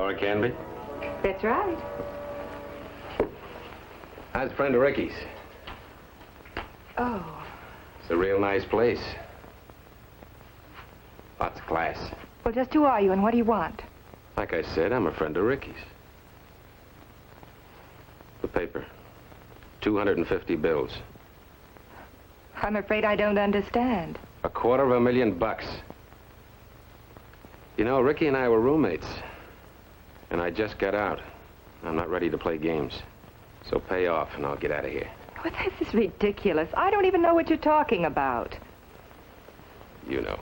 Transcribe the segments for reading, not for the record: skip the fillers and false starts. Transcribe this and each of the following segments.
Laura Canby? That's right. How's a friend of Ricky's? Oh. It's a real nice place. Lots of class. Well, just who are you and what do you want? Like I said, I'm a friend of Ricky's. The paper. 250 bills. I'm afraid I don't understand. $250,000. You know, Ricky and I were roommates. And I just got out. I'm not ready to play games. So pay off and I'll get out of here. Well, this is ridiculous. I don't even know what you're talking about. You know.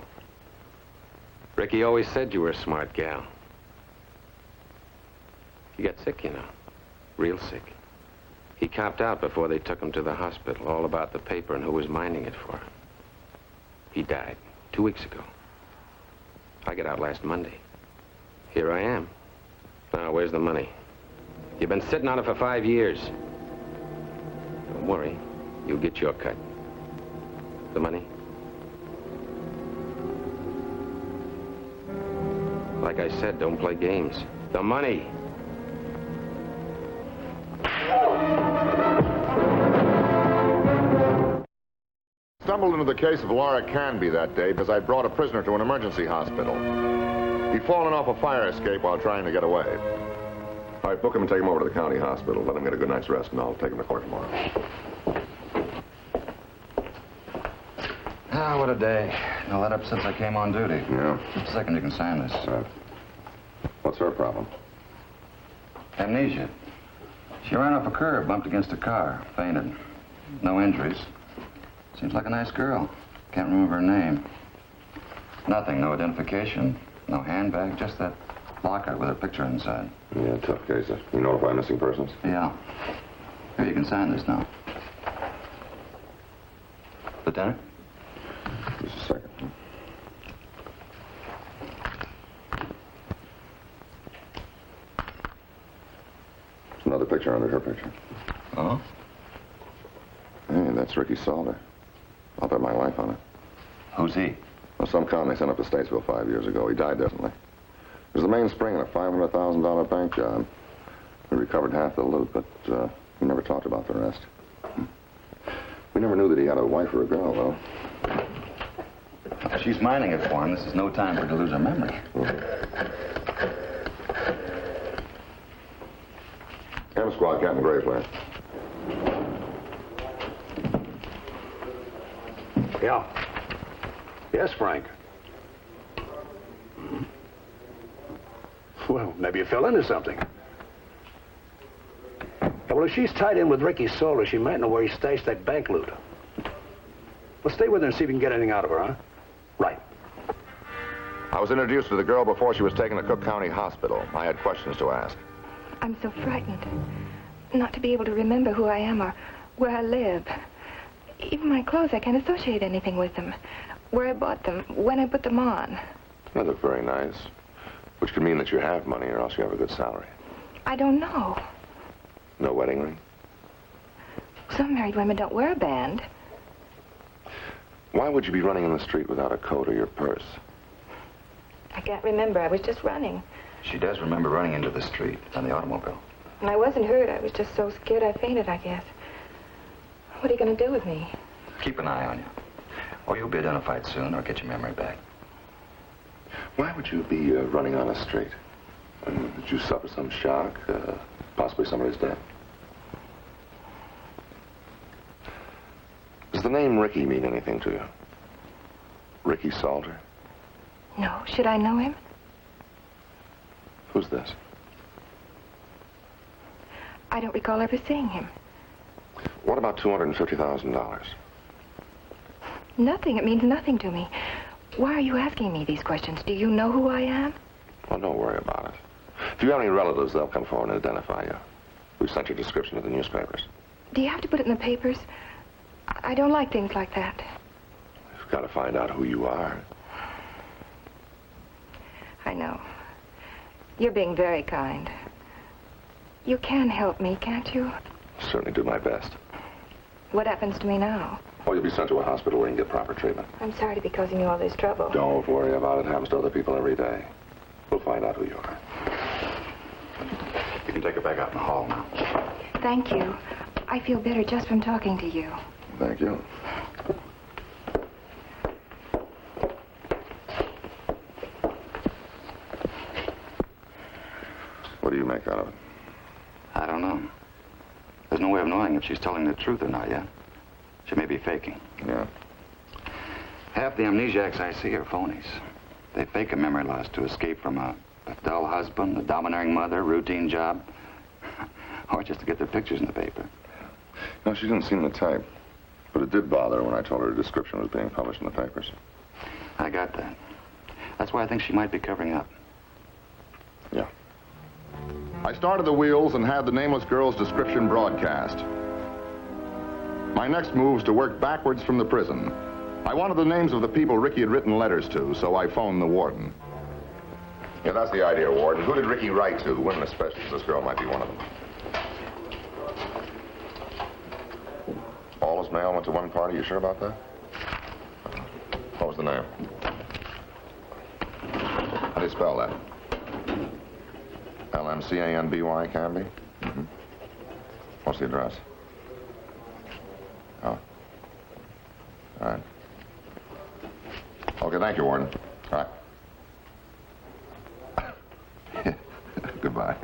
Ricky always said you were a smart gal. He got sick, you know. Real sick. He copped out before they took him to the hospital, all about the paper and who was minding it for him. He died 2 weeks ago. I got out last Monday. Here I am. Now, where's the money? You've been sitting on it for 5 years. Don't worry. You'll get your cut. The money? Like I said, don't play games. The money! Stumbled into the case of Laura Canby that day because I brought a prisoner to an emergency hospital. He'd fallen off a fire escape while trying to get away. All right, book him and take him over to the county hospital. Let him get a good night's rest, and I'll take him to court tomorrow. Ah, what a day. No let up since I came on duty. Yeah. Just a second, you can sign this. What's her problem? Amnesia. She ran off a curb, bumped against a car, fainted. No injuries. Seems like a nice girl. Can't remember her name. Nothing, no identification, no handbag, just that locker with her picture inside. Yeah, tough case. You notify missing persons? Yeah. Here, you can sign this now. Lieutenant? Just a second. There's another picture under her picture. Oh? Hey, that's Ricky Salter. I'll bet my life on it. Who's he? Well, some con they sent up to Statesville 5 years ago. He died definitely. It was the mainspring in a $500,000 bank job. We recovered half the loot, but we never talked about the rest. We never knew that he had a wife or a girl, though. She's mining it for him. This is no time for her to lose her memory. M Squad, Captain Graveland. Yeah. Yes, Frank. Well, maybe you fell into something. Yeah, well, if she's tied in with Ricky Salter, she might know where he stashed that bank loot. Well, stay with her and see if you can get anything out of her, huh? Right. I was introduced to the girl before she was taken to Cook County Hospital. I had questions to ask. I'm so frightened not to be able to remember who I am or where I live. Even my clothes, I can't associate anything with them. Where I bought them, when I put them on. They look very nice. Which could mean that you have money or else you have a good salary. I don't know. No wedding ring? Some married women don't wear a band. Why would you be running in the street without a coat or your purse? I can't remember. I was just running. She does remember running into the street on the automobile. And I wasn't hurt. I was just so scared I fainted, I guess. What are you going to do with me? Keep an eye on you. Or you'll be identified soon or get your memory back. Why would you be running on a street? Did you suffer some shock? Possibly somebody's death? Does the name Ricky mean anything to you? Ricky Salter? No. Should I know him? Who's this? I don't recall ever seeing him. What about $250,000? Nothing. It means nothing to me. Why are you asking me these questions? Do you know who I am? Well, don't worry about it. If you have any relatives, they'll come forward and identify you. We've sent your description to the newspapers. Do you have to put it in the papers? I don't like things like that. You've got to find out who you are. I know. You're being very kind. You can help me, can't you? Certainly do my best. What happens to me now? Or you'll be sent to a hospital where you can get proper treatment. I'm sorry to be causing you all this trouble. Don't worry about it. It happens to other people every day. We'll find out who you are. take her back out in the hall now. Thank you. I feel better just from talking to you. Thank you. What do you make out of it? I don't know. There's no way of knowing if she's telling the truth or not yet. She may be faking. Yeah. Half the amnesiacs I see are phonies. They fake a memory loss to escape from a dull husband, a domineering mother, routine job, or just to get their pictures in the paper. No, she didn't seem the type. But it did bother her when I told her a description was being published in the papers. I got that. That's why I think she might be covering up. Yeah. I started the wheels and had the nameless girl's description broadcast. My next move was to work backwards from the prison. I wanted the names of the people Ricky had written letters to, so I phoned the warden. Yeah, that's the idea, Warden. Who did Ricky write to? Women especially. This girl might be one of them. All his mail went to one party. You sure about that? What was the name? How do you spell that? L-M-C-A-N-B-Y, Canby? Mm-hmm. What's the address? Oh. All right. Okay, thank you, Warden. All right. Goodbye.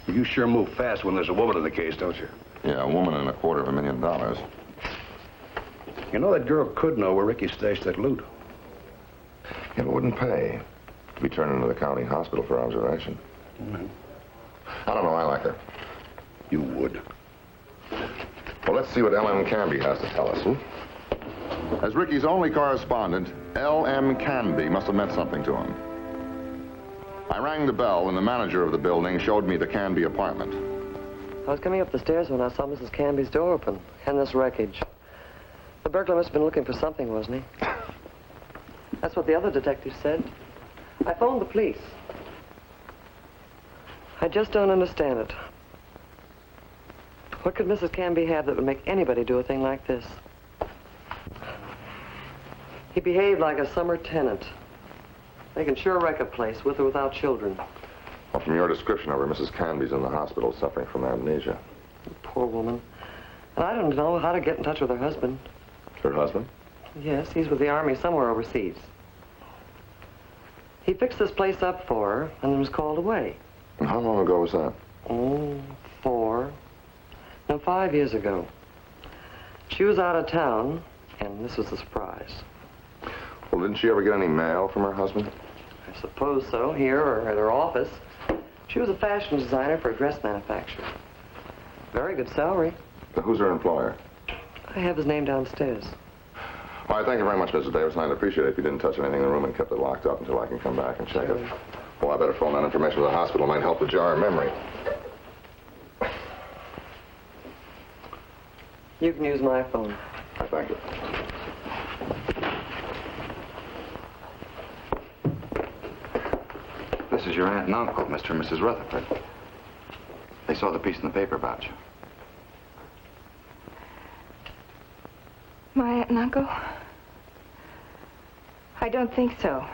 You sure move fast when there's a woman in the case, don't you? Yeah, a woman and $250,000. You know that girl could know where Ricky stashed that loot. Yeah, but it wouldn't pay to be turned into the county hospital for observation. Mm-hmm. I don't know, I like her. You would. Well, let's see what L.M. Canby has to tell us, As Ricky's only correspondent, L.M. Canby must have meant something to him. I rang the bell, and the manager of the building showed me the Canby apartment. I was coming up the stairs when I saw Mrs. Canby's door open and this wreckage. The burglar must have been looking for something, wasn't he? That's what the other detective said. I phoned the police. I just don't understand it. What could Mrs. Canby have that would make anybody do a thing like this? He behaved like a summer tenant. They can sure wreck a place, with or without children. Well, from your description of her, Mrs. Canby's in the hospital suffering from amnesia. Poor woman. And I don't know how to get in touch with her husband. Her husband? Yes, he's with the Army somewhere overseas. He fixed this place up for her and then was called away. And how long ago was that? Oh, 5 years ago. She was out of town, and this was the surprise. Well, didn't she ever get any mail from her husband? I suppose so, here or at her office. She was a fashion designer for a dress manufacturer. Very good salary. Who's her employer? I have his name downstairs. All right, thank you very much, Mrs. Davis, and I'd appreciate it if you didn't touch anything in the room and kept it locked up until I can come back and check it. Well, I better phone that information to the hospital. It might help to jar her memory. You can use my phone. Thank you. This is your aunt and uncle, Mr. and Mrs. Rutherford. They saw the piece in the paper about you. My aunt and uncle? I don't think so.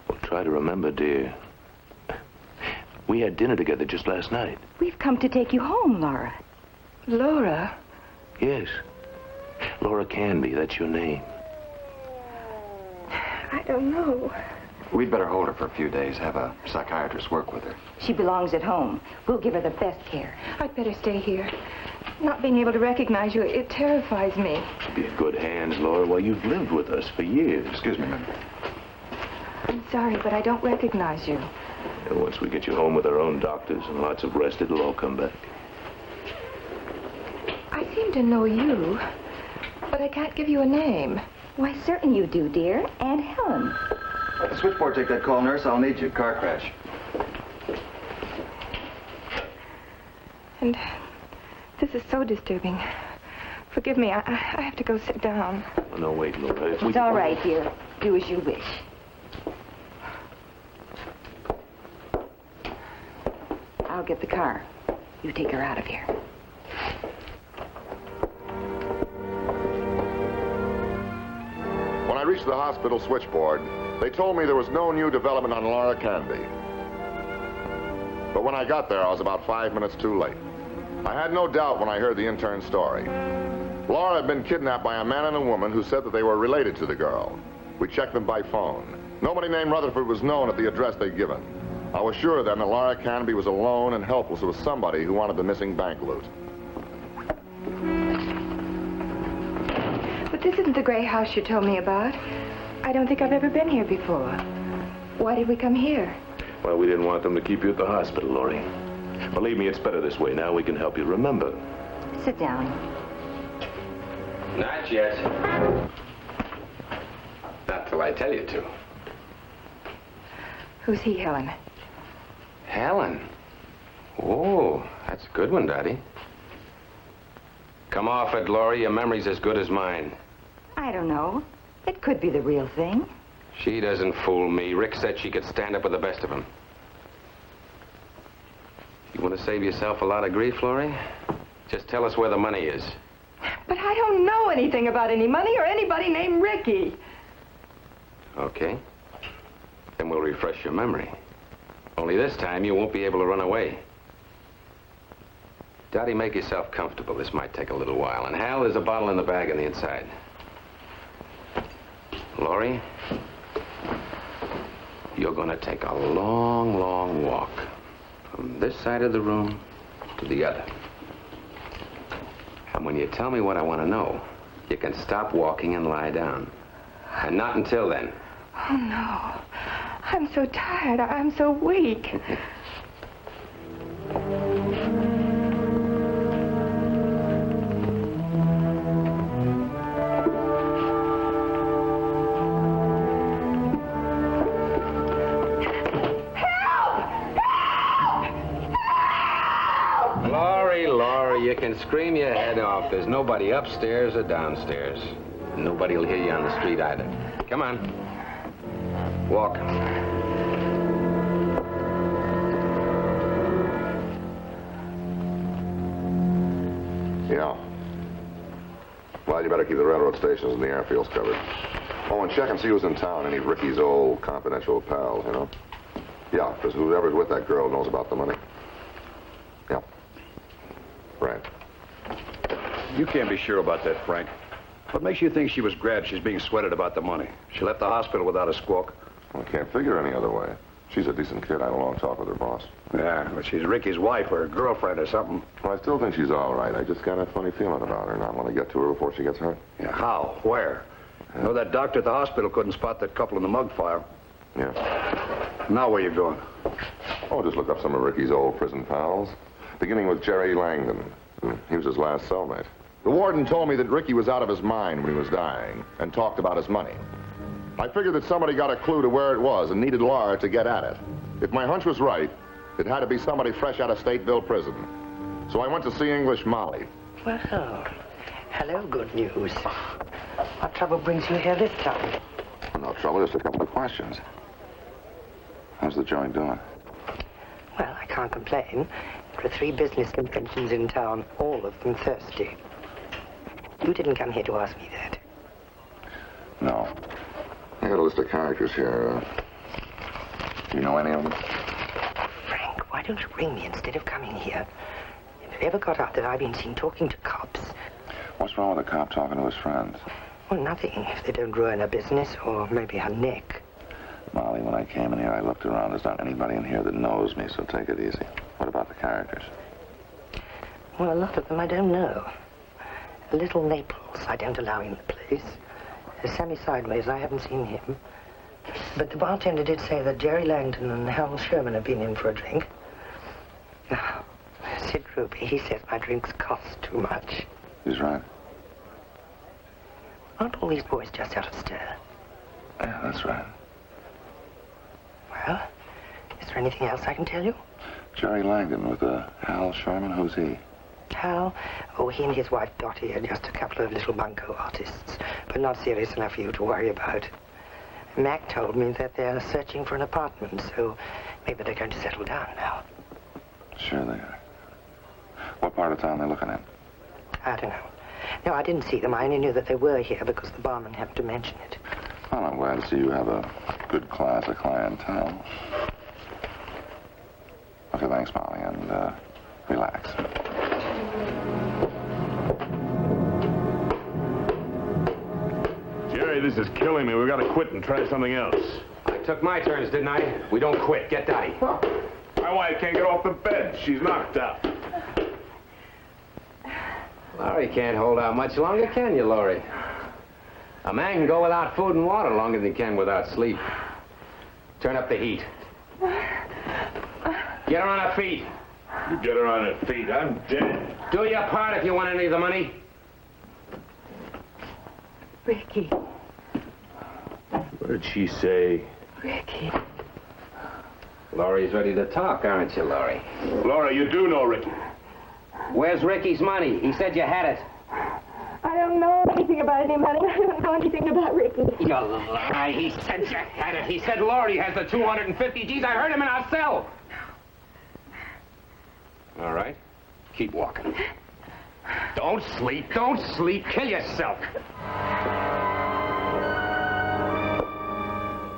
Well, try to remember, dear. We had dinner together just last night. We've come to take you home, Laura. Laura? Yes. Laura Canby, that's your name. I don't know. We'd better hold her for a few days, have a psychiatrist work with her. She belongs at home. We'll give her the best care. I'd better stay here. Not being able to recognize you, it terrifies me. Be in good hands, Laura. Well, you've lived with us for years. Excuse me, ma'am. I'm sorry, but I don't recognize you. And once we get you home with our own doctors and lots of rest, it'll all come back. I seem to know you, but I can't give you a name. Why, certain you do, dear. Aunt Helen. Let the switchboard take that call, nurse. I'll need you. Car crash. And this is so disturbing. Forgive me, I have to go sit down. Oh, no, wait, Laura. It's all right, dear. Do as you wish. I'll get the car. You take her out of here. When I reached the hospital switchboard, they told me there was no new development on Laura Canby. But when I got there, I was about 5 minutes too late. I had no doubt when I heard the intern's story. Laura had been kidnapped by a man and a woman who said that they were related to the girl. We checked them by phone. Nobody named Rutherford was known at the address they'd given. I was sure then that Laura Canby was alone and helpless with somebody who wanted the missing bank loot. But this isn't the gray house you told me about. I don't think I've ever been here before. Why did we come here? Well, we didn't want them to keep you at the hospital, Laurie. Believe me, it's better this way. Now we can help you remember. Sit down. Not yet. Not till I tell you to. Who's he, Helen? Helen? Oh, that's a good one, Daddy. Come off it, Laurie. Your memory's as good as mine. I don't know. It could be the real thing. She doesn't fool me. Rick said she could stand up with the best of them. You want to save yourself a lot of grief, Laurie? Just tell us where the money is. But I don't know anything about any money or anybody named Ricky. Okay. Then we'll refresh your memory. Only this time you won't be able to run away. Daddy, make yourself comfortable. This might take a little while. And Hal, there's a bottle in the bag on the inside. Laurie, you're going to take a long, long walk from this side of the room to the other. And when you tell me what I want to know, you can stop walking and lie down. And not until then. Oh, no. I'm so tired. I'm so weak. You can scream your head off. There's nobody upstairs or downstairs. Nobody will hear you on the street either. Come on. Walk. Yeah. Well, you better keep the railroad stations and the airfields covered. Oh, and check and see who's in town. Any Ricky's old confidential pals, you know? Yeah, because whoever's with that girl knows about the money. Yeah. Right. You can't be sure about that, Frank. What makes you think she was grabbed? She's being sweated about the money. She left the hospital without a squawk. I can't figure any other way. She's a decent kid. I had a long talk with her boss. Yeah, but she's Ricky's wife or girlfriend or something. Well, I still think she's all right. I just got a funny feeling about her, and I want to get to her before she gets hurt. Yeah, how? Where? You know, that doctor at the hospital couldn't spot that couple in the mug file. Yeah. Now where you going? Oh, just look up some of Ricky's old prison pals. Beginning with Jerry Langdon. He was his last cellmate. The warden told me that Ricky was out of his mind when he was dying and talked about his money. I figured that somebody got a clue to where it was and needed Laura to get at it. If my hunch was right, it had to be somebody fresh out of Stateville prison. So I went to see English Molly. Well, hello, good news. What trouble brings you here this time? No trouble, just a couple of questions. How's the joint doing? Well, I can't complain. There are 3 business conventions in town, all of them Thursday. You didn't come here to ask me that. No. I got a list of characters here. Do you know any of them? Frank, why don't you ring me instead of coming here? If it ever got out that I've been seen talking to cops... What's wrong with a cop talking to his friends? Well, nothing, if they don't ruin her business or maybe her neck. Molly, when I came in here, I looked around. There's not anybody in here that knows me, so take it easy. What about the characters? Well, a lot of them I don't know. Little Naples, I don't allow in the place. Sammy Sideways, I haven't seen him. But the bartender did say that Jerry Langdon and Hal Sherman have been in for a drink. Oh, Sid Ruby, he says my drinks cost too much. He's right. Aren't all these boys just out of stir? Yeah, that's right. Well, is there anything else I can tell you? Jerry Langdon with Hal Sherman, who's he? Hal? Oh, he and his wife Dottie are just a couple of little bunco artists, but not serious enough for you to worry about. Mac told me that they're searching for an apartment, so maybe they're going to settle down now. Sure they are. What part of town are they looking at? I don't know. No, I didn't see them. I only knew that they were here because the barman happened to mention it. Well, I'm glad to see you have a good class of clientele. Okay, thanks. Thanks, Molly, and relax. Jerry, this is killing me. We've got to quit and try something else. I took my turns, didn't I? We don't quit. Get Dottie. My wife can't get off the bed. She's knocked out. Laurie can't hold out much longer, can you, Laurie? A man can go without food and water longer than he can without sleep. Turn up the heat. Get her on her feet. You get her on her feet. I'm dead. Do your part if you want any of the money. Ricky. What did she say? Ricky. Laurie's ready to talk, aren't you, Laurie? Laura, you do know Ricky. Where's Ricky's money? He said you had it. I don't know anything about any money. I don't know anything about Ricky. You lie. He said you had it. He said Laurie has the 250 G's. I heard him in our cell. All right. Keep walking. Don't sleep. Don't sleep. Kill yourself.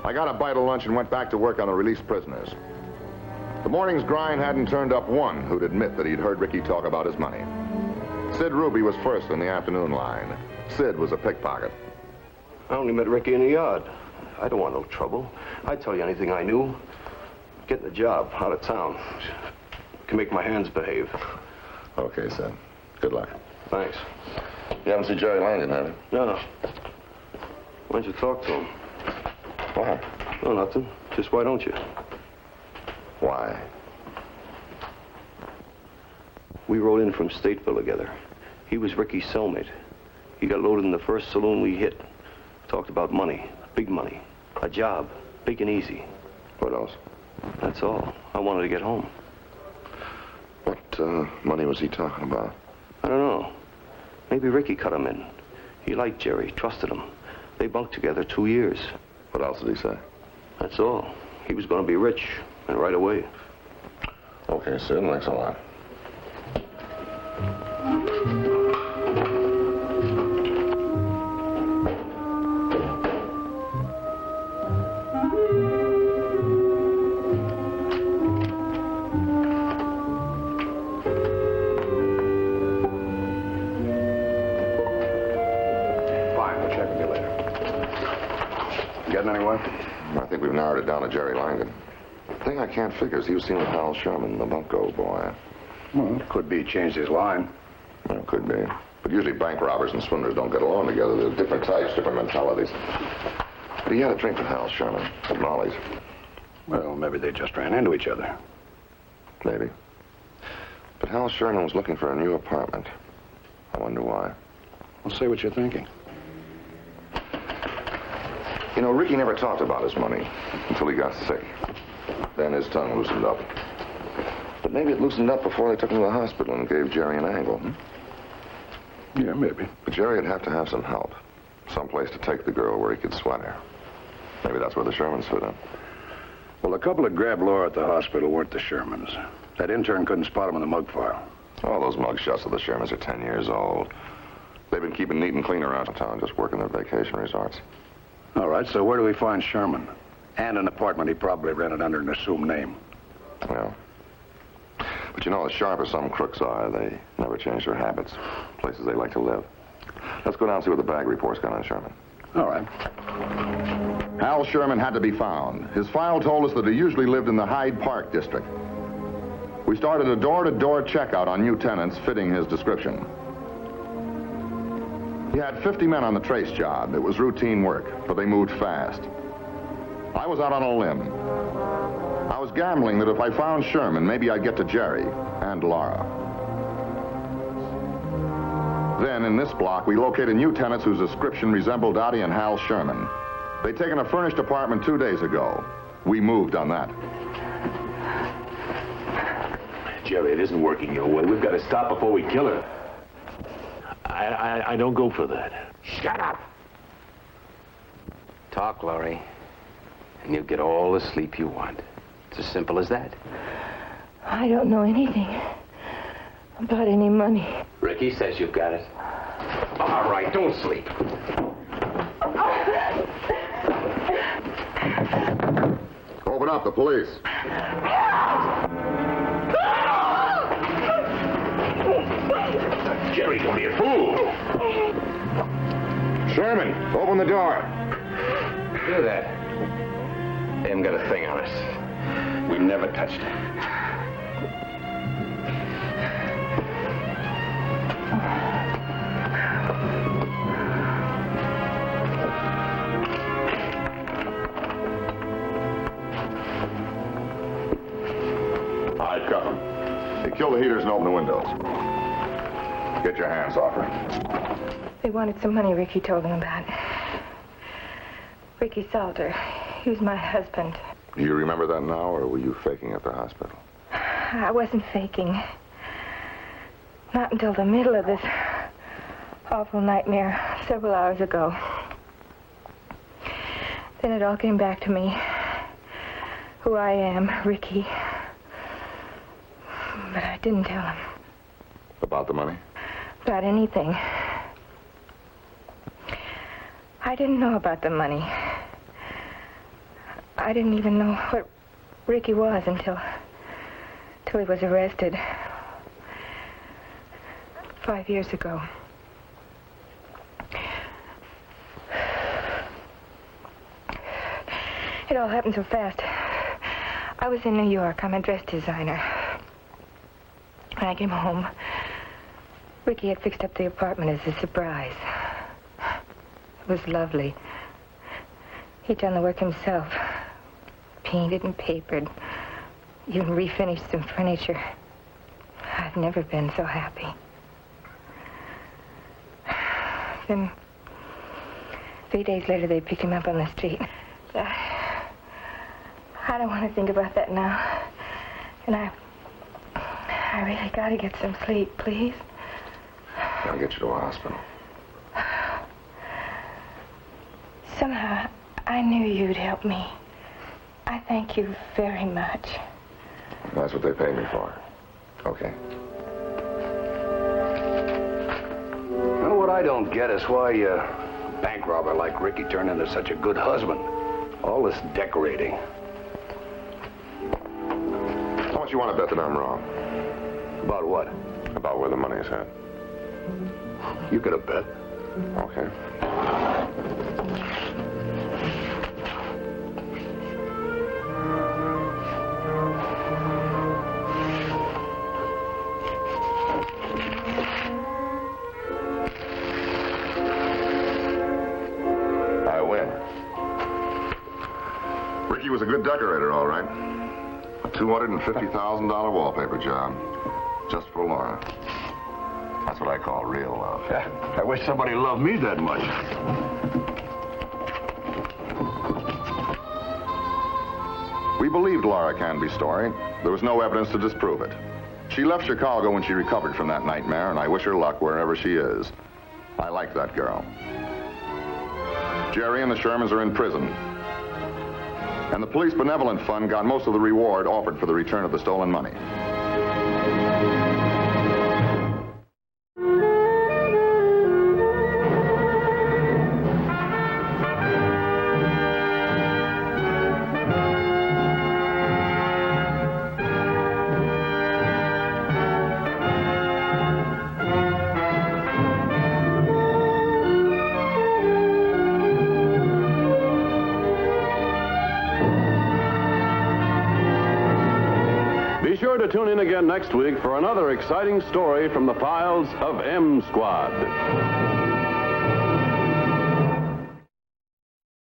I got a bite of lunch and went back to work on the released prisoners. The morning's grind hadn't turned up one who'd admit that he'd heard Ricky talk about his money. Sid Ruby was first in the afternoon line. Sid was a pickpocket. I only met Ricky in the yard. I don't want no trouble. I'd tell you anything I knew. Getting a job out of town. Can make my hands behave. Okay, Sid. Good luck. Thanks. You haven't seen Jerry Langdon, have you? No. Why don't you talk to him? Why? Oh, nothing. Just why don't you? Why? We rode in from Stateville together. He was Ricky's cellmate. He got loaded in the first saloon we hit. Talked about money, big money, a job, big and easy. What else? That's all. I wanted to get home. What money was he talking about? I don't know. Maybe Ricky cut him in. He liked Jerry, trusted him. They bunked together 2 years. What else did he say? That's all. He was going to be rich, and right away. Okay, Sid, thanks a lot. Fine, we'll check with you later. You getting anywhere? I think we've narrowed it down to Jerry Langdon. The thing I can't figure is he was seen with Hal Sherman, the bunco boy. Well, could be he changed his line. Well, could be. But usually bank robbers and swindlers don't get along together. They're different types, different mentalities. But he had a drink with Hal Sherman at Molly's. Well, maybe they just ran into each other. Maybe. But Hal Sherman was looking for a new apartment. I wonder why. Well, say what you're thinking. You know, Ricky never talked about his money until he got sick. Then his tongue loosened up. But maybe it loosened up before they took him to the hospital and gave Jerry an angle. Yeah, maybe. But Jerry would have to have some help. Some place to take the girl where he could sweat her. Maybe that's where the Shermans fit in. Well, the couple that grabbed Laura at the hospital weren't the Shermans. That intern couldn't spot them in the mug file. All those mug shots of the Shermans are 10 years old. They've been keeping neat and clean around town, just working their vacation resorts. All right, so where do we find Sherman? And an apartment he probably rented under an assumed name. Well, but you know, as sharp as some crooks are, they never change their habits, places they like to live. Let's go down and see what the bag report's got on Sherman. All right. Hal Sherman had to be found. His file told us that he usually lived in the Hyde Park district. We started a door-to-door checkout on new tenants fitting his description. He had 50 men on the trace job. It was routine work, but they moved fast. I was out on a limb. I was gambling that if I found Sherman, maybe I'd get to Jerry and Laura. Then, in this block, we located new tenants whose description resembled Dottie and Hal Sherman. They'd taken a furnished apartment 2 days ago. We moved on that. Jerry, it isn't working your way. We've got to stop before we kill her. I don't go for that. Shut up! Talk, Laurie, and you'll get all the sleep you want. It's as simple as that. I don't know anything about any money. Ricky says you've got it. All right, don't sleep. Open up, the police. fool! Sherman, open the door. Do that. They haven't got a thing on us. We never touched it. I cut him. They killed the heaters and opened the windows. Get your hands off her. They wanted some money Ricky told them about. Ricky Salter. He was my husband. Do you remember that now, or were you faking at the hospital? I wasn't faking. Not until the middle of this awful nightmare several hours ago. Then it all came back to me. Who I am, Ricky. But I didn't tell him. About the money? About anything. I didn't know about the money. I didn't even know what Ricky was until he was arrested 5 years ago. It all happened so fast. I was in New York. I'm a dress designer. When I came home, Ricky had fixed up the apartment as a surprise. It was lovely. He'd done the work himself. Painted and papered. Even refinished some furniture. I've never been so happy. Then, 3 days later, they picked him up on the street. I don't want to think about that now. And I really got to get some sleep, please. I'll get you to a hospital. Somehow, I knew you'd help me. I thank you very much. That's what they paid me for. Okay. Well, what I don't get is why a bank robber like Ricky turned into such a good husband. All this decorating. How much you want to bet that I'm wrong? About what? About where the money is at. You could have bet. Okay. I win. Ricky was a good decorator, all right. A $250,000 wallpaper job. Just for Laura. That's what I call real love. I wish somebody loved me that much. We believed Laura Canby's story. There was no evidence to disprove it. She left Chicago when she recovered from that nightmare, and I wish her luck wherever she is. I like that girl. Jerry and the Shermans are in prison. And the Police Benevolent Fund got most of the reward offered for the return of the stolen money. Be sure to tune in again next week for another exciting story from the files of M Squad.